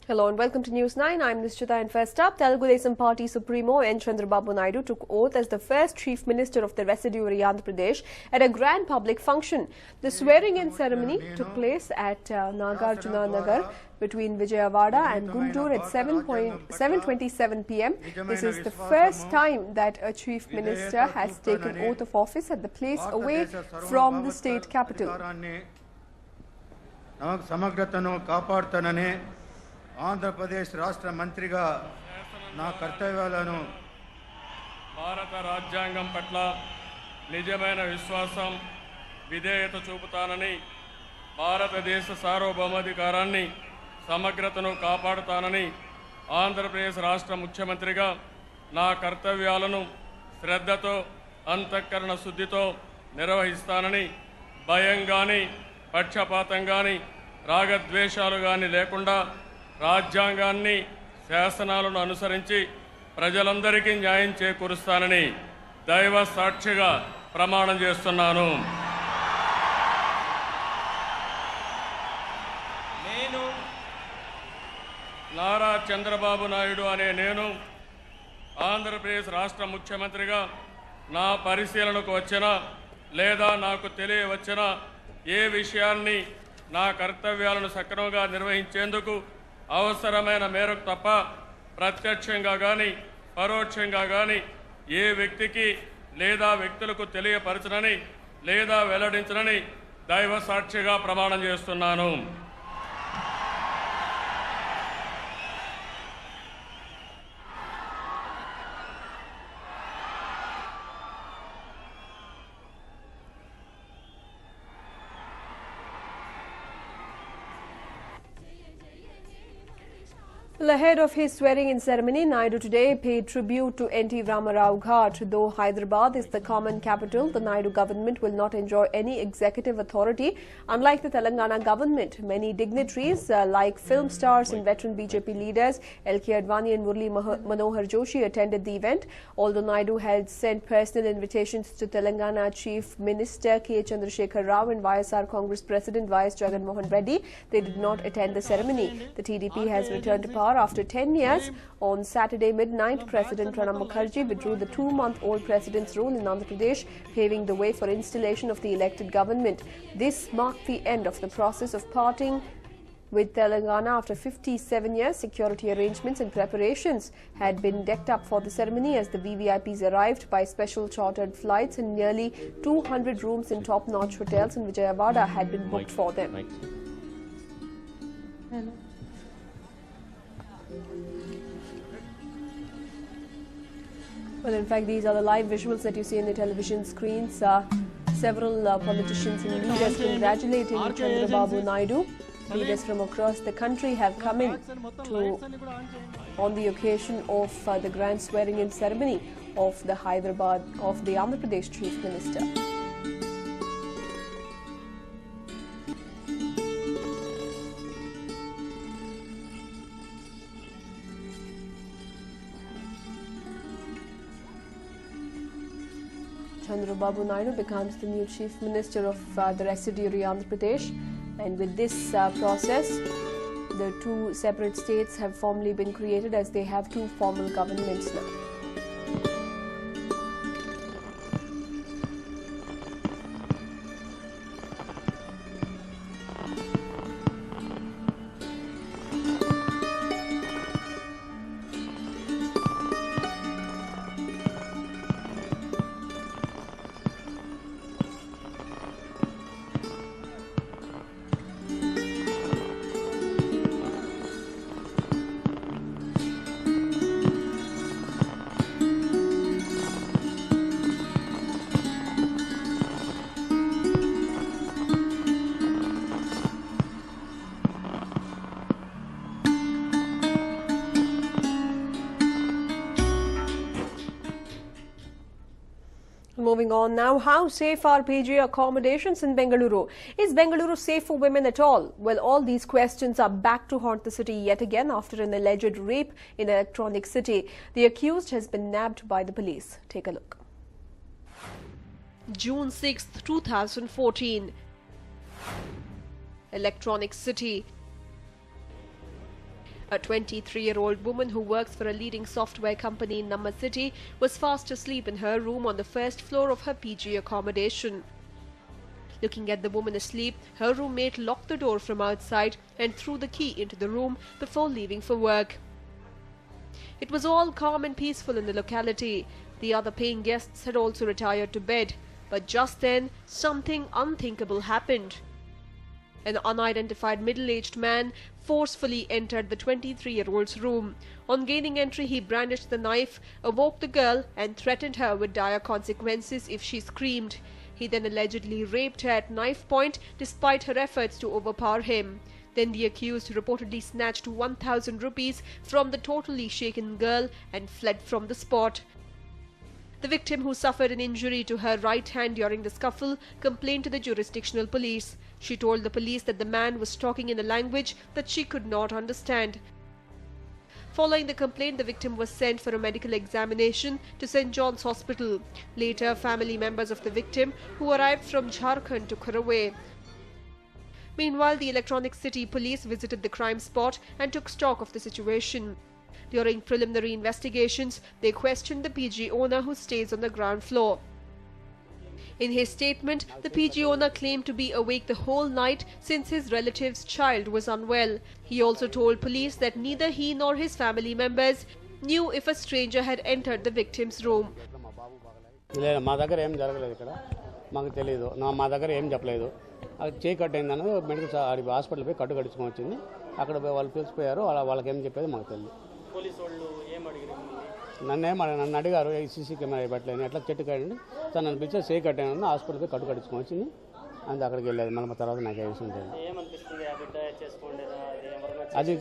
Hello and welcome to News 9. I'm Nishchita and first up, Telugu Desam Party Supremo N. Chandrababu Naidu took oath as the first Chief Minister of the residuary Andhra Pradesh at a grand public function. The swearing-in ceremony took place at Nagarjuna Nagar between Vijayawada and Guntur at 7:27 p.m. This is the first time that a Chief Minister has taken oath of office at the place away from the state capital. Andhra Pradesh రాష్ట్ర మంత్రిగా నా కర్తవ్యాలను భారత రాజ్యాంగం పట్ల నిజమైన విశ్వాసం విధేయత చూపుతానని భారతదేశ సార్వభౌమాధికారాన్ని సమగ్రతను కాపాడుతానని ఆంధ్రప్రదేశ్ రాష్ట్ర ముఖ్యమంత్రిగా నా కర్తవ్యాలను శ్రద్ధతో అంతఃకరణ శుద్ధితో నిర్వహిస్తానని భయం గాని పక్షపాతం గాని రాగద్వేషాలు గాని లేకుండా రాజ్యాంగాన్ని శాసనాలను అనుసరించి ప్రజలందరికీ న్యాయం చేకూరుస్తానని దైవ సాక్షిగా ప్రమాణం చేస్తున్నాను. నేను నారా చంద్రబాబు నాయుడు అనే నేను ఆంధ్రప్రదేశ్ రాష్ట్ర ముఖ్యమంత్రిగా నా పరిశీలనకు వచ్చిన లేదా నాకు తెలియవచ్చిన ఏ విషయాన్ని నా కర్తవ్యాలను సక్రమంగా నిర్వహించేందుకు అవసరమైన మేరకు తప్ప ప్రత్యక్షంగా కానీ పరోక్షంగా కానీ ఏ వ్యక్తికి లేదా వ్యక్తులకు తెలియపరచనని లేదా వెల్లడించనని దైవ సాక్షిగా ప్రమాణం చేస్తున్నాను. Ahead of his swearing-in ceremony, Naidu today paid tribute to N.T. Ramarao Ghat. Though Hyderabad is the common capital, the Naidu government will not enjoy any executive authority. Unlike the Telangana government, many dignitaries like film stars and veteran BJP leaders L.K. Advani and Murli Manohar Joshi attended the event. Although Naidu had sent personal invitations to Telangana Chief Minister K. Chandrasekhar Rao and YSR Congress President Y.S. Jagan Mohan Reddy, they did not attend the ceremony. The TDP has returned to power after 10 years. On Saturday midnight, President Pranab Mukherjee withdrew the 2-month-old president's role in Andhra Pradesh, paving the way for installation of the elected government. This marked the end of the process of parting with Telangana after 57 years. Security arrangements and preparations had been decked up for the ceremony as the VVIPs arrived by special chartered flights, and nearly 200 rooms in top-notch hotels in Vijayawada had been booked for them. Hello. Well, in fact, these are the live visuals that you see on the television screens. Several politicians and leaders congratulating Chandrababu Naidu. Leaders from across the country have come in on the occasion of the grand swearing-in ceremony of the Andhra Pradesh Chief Minister. Chandrababu Naidu becomes the new Chief Minister of the residuary Andhra Pradesh, and with this process, the two separate states have formally been created as they have two formal governments now. Moving on now, how safe are PG accommodations in Bengaluru? Is Bengaluru safe for women at all? Well, all these questions are back to haunt the city yet again after an alleged rape in Electronic City. The accused has been nabbed by the police. Take a look. June 6, 2014. Electronic City. A 23-year-old woman who works for a leading software company in Namma city was fast asleep in her room on the first floor of her PG accommodation. Looking at the woman asleep, her roommate locked the door from outside and threw the key into the room before leaving for work. It was all calm and peaceful in the locality. The other paying guests had also retired to bed. But just then, something unthinkable happened. An unidentified middle-aged man forcefully entered the 23-year-old's room. On gaining entry, he brandished the knife, awoke the girl and threatened her with dire consequences if she screamed. He then allegedly raped her at knife point despite her efforts to overpower him. Then the accused reportedly snatched 1,000 rupees from the totally shaken girl and fled from the spot. The victim, who suffered an injury to her right hand during the scuffle, complained to the jurisdictional police. She told the police that the man was talking in a language that she could not understand. Following the complaint, the victim was sent for a medical examination to St. John's Hospital. Later, family members of the victim, who arrived from Jharkhand, took her away. Meanwhile, the Electronic City police visited the crime spot and took stock of the situation. During preliminary investigations, they questioned the PG owner, who stays on the ground floor. In his statement, the PG owner claimed to be awake the whole night since his relative's child was unwell. He also told police that neither he nor his family members knew if a stranger had entered the victim's room. మా దగ్గర ఏం జరగలేదు ఇక్కడ మాకు తెలియదు మా దగ్గర ఏం చెప్పలేదు అది చేయి కట్ అయిందన్న మెడికల్ హాస్పిటల్ పోయి కట్టు కట్టించుకొని వచ్చింది అక్కడ వాళ్ళు పిలిచిపోయారు వాళ్ళకి ఏం చెప్పేది మాకు తెలియదు నన్ను అడిగారు సీసీ కెమెరా పెట్టలేని ఎట్లా చెట్టు కట్టండి సార్ నన్ను పిలిచి చేయి కట్టాను హాస్పిటల్ పోయి కట్టు కట్టించుకొని వచ్చింది అంతే అక్కడికి వెళ్ళేది మళ్ళీ తర్వాత నాకు ఏ విషయం తెలియదు అది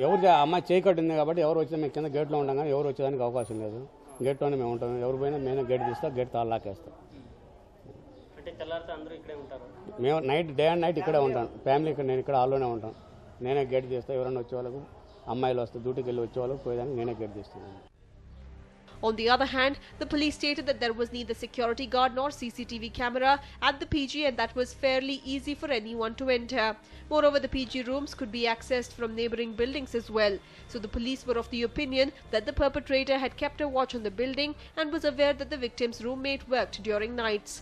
ఎవరు అమ్మాయి చేయి కట్టింది కాబట్టి ఎవరు వచ్చినా మేము కింద గేట్లో ఉంటాం కానీ ఎవరు వచ్చేదానికి అవకాశం లేదు గేట్లోనే మేము ఉంటాం ఎవరు పోయినా మేమే గేట్ తీస్తాం గేట్ తాళ లాకేస్తాం మేము డే అండ్ నైట్ ఇక్కడే ఉంటాం ఫ్యామిలీ నేను ఇక్కడ హాల్లోనే ఉంటాం నేనే గేట్ తీస్తాను ఎవరైనా వచ్చే వాళ్ళకు అమ్మాయిలు వస్తే డ్యూటీకి వెళ్ళి వచ్చే వాళ్ళకు పోయేదానికి నేనే గేట్ తీస్తున్నాను. On the other hand, the police stated that there was neither security guard nor CCTV camera at the PG and that was fairly easy for anyone to enter. Moreover, the PG rooms could be accessed from neighboring buildings as well. So the police were of the opinion that the perpetrator had kept a watch on the building and was aware that the victim's roommate worked during nights.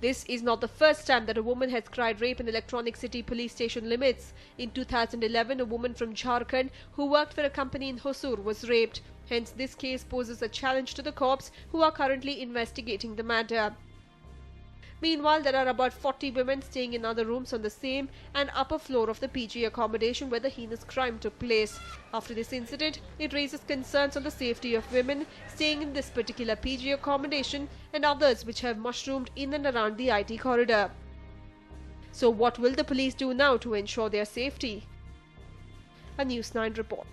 This is not the first time that a woman has cried rape in Electronic City police station limits. In 2011, a woman from Jharkhand who worked for a company in Hosur was raped. Hence, this case poses a challenge to the cops who are currently investigating the matter. Meanwhile, there are about 40 women staying in other rooms on the same and upper floor of the PG accommodation where the heinous crime took place. After this incident, it raises concerns on the safety of women staying in this particular PG accommodation and others which have mushroomed in and around the IT corridor. So what will the police do now to ensure their safety? A News9 report.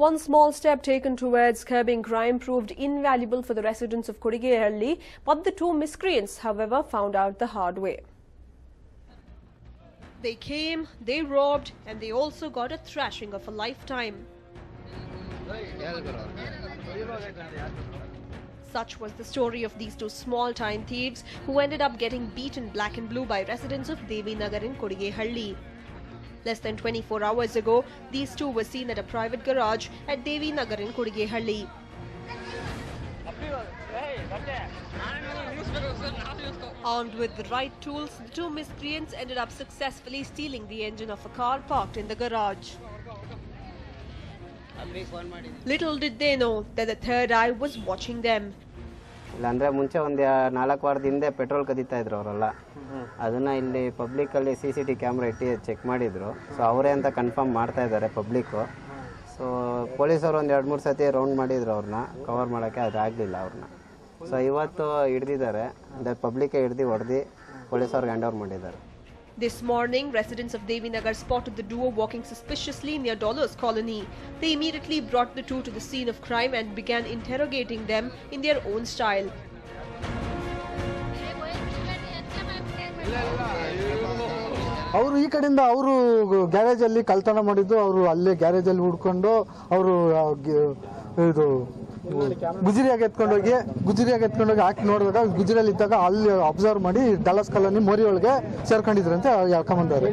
One small step taken towards curbing crime proved invaluable for the residents of Kodigehalli, but the two miscreants, however, found out the hard way. They came, they robbed, and they also got a thrashing of a lifetime. Such was the story of these two small-time thieves who ended up getting beaten black and blue by residents of Devi Nagar in Kodigehalli. Less than 24 hours ago, these two were seen at a private garage at Devi Nagar in Kodigehalli. Armed with the right tools, the two miscreants ended up successfully stealing the engine of a car parked in the garage. Little did they know that the third eye was watching them. ಇಲ್ಲಾಂದರೆ ಮುಂಚೆ ಒಂದು 4 ವಾರದ ಹಿಂದೆ petrol ಕದೀತಾ ಇದ್ರು ಅವರೆಲ್ಲ ಅದನ್ನು ಇಲ್ಲಿ ಪಬ್ಲಿಕ್ಕಲ್ಲಿ CCTV camera ಇಟ್ಟು ಚೆಕ್ ಮಾಡಿದರು ಸೊ ಅವರೇ ಅಂತ ಕನ್ಫರ್ಮ್ ಮಾಡ್ತಾ ಇದ್ದಾರೆ ಪಬ್ಲಿಕ್ಕು ಸೊ ಪೊಲೀಸರು ಒಂದು 2-3 ಸತಿ ರೌಂಡ್ ಮಾಡಿದ್ರು ಅವ್ರನ್ನ ಕವರ್ ಮಾಡೋಕ್ಕೆ ಅದು ಆಗಲಿಲ್ಲ ಅವ್ರನ್ನ ಸೊ ಇವತ್ತು ಹಿಡ್ದಿದ್ದಾರೆ ಅಂದರೆ ಪಬ್ಲಿಕ್ಕೇ ಹೊಡೆದು ಪೊಲೀಸವ್ರಿಗೆ ಹ್ಯಾಂಡ್ ಓವರ್ ಮಾಡಿದ್ದಾರೆ. This morning, residents of Devi Nagar spotted the duo walking suspiciously near Dollars Colony. They immediately brought the two to the scene of crime and began interrogating them in their own style. ಅವರು ಈ ಕಡೆಯಿಂದ ಅವರು garage ಅಲ್ಲಿ ಕಳ್ತನ ಮಾಡಿದ್ದು ಅವರು ಅಲ್ಲೇ garage ಅಲ್ಲಿ ಹುಡ್ಕೊಂಡು ಅವರು ಇದು ಗುಜರಿಯಾಗಿ ಎತ್ಕೊಂಡೋಗಿ ಹಾಕಿ ನೋಡಿದಾಗ ಗುಜರಿಯಲ್ಲಿ ಇದ್ದಾಗ ಅಲ್ಲಿ ಅಬ್ಸರ್ವ್ ಮಾಡಿ ಡಾಲರ್ಸ್ ಕಾಲೋನಿ ಮೋರಿ ಒಳಗೆ ಸೇರ್ಕೊಂಡಿದ್ರಂತೆ ಹೇಳ್ಕೊಂಬಂದವ್ರೆ.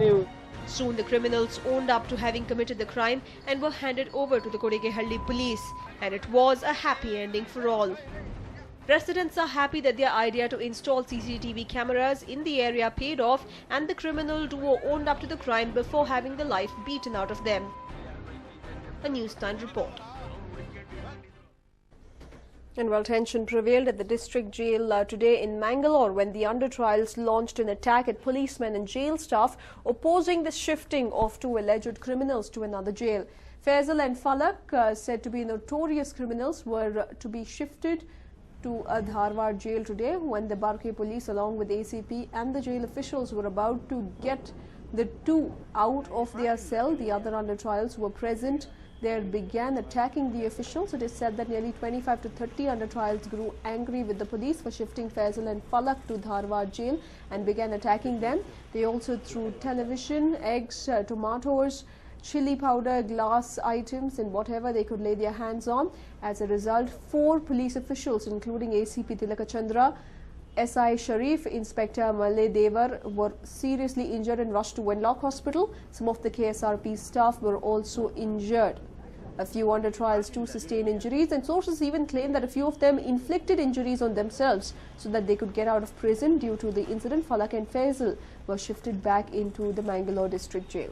Soon the criminals owned up to having committed the crime and were handed over to the Kodegehalli police, and it was a happy ending for all. Residents are happy that their idea to install CCTV cameras in the area paid off, and the criminal duo owned up to the crime before having the life beaten out of them. A News9 report. And while tension prevailed at the district jail today in Mangalore when the under-trials launched an attack at policemen and jail staff opposing the shifting of two alleged criminals to another jail. Faisal and Falak, said to be notorious criminals, were to be shifted to a Dharwad jail today when the Barke police along with ACP and the jail officials were about to get the two out of their cell. The other under-trials were present. They began attacking the officials. It is said that nearly 25 to 30 under-trials grew angry with the police for shifting Faisal and Falak to Dharwad jail and began attacking them. They also threw television, eggs, tomatoes, chili powder, glass items and whatever they could lay their hands on. As a result, 4 police officials including ACP Tilakachandra, SI Sharif, Inspector Malay Devar were seriously injured and rushed to Wenlock Hospital. Some of the KSRP staff were also injured. A few under trials too sustained injuries, and sources even claim that a few of them inflicted injuries on themselves so that they could get out of prison. Due to the incident, Falak and Faisal were shifted back into the Mangalore district jail.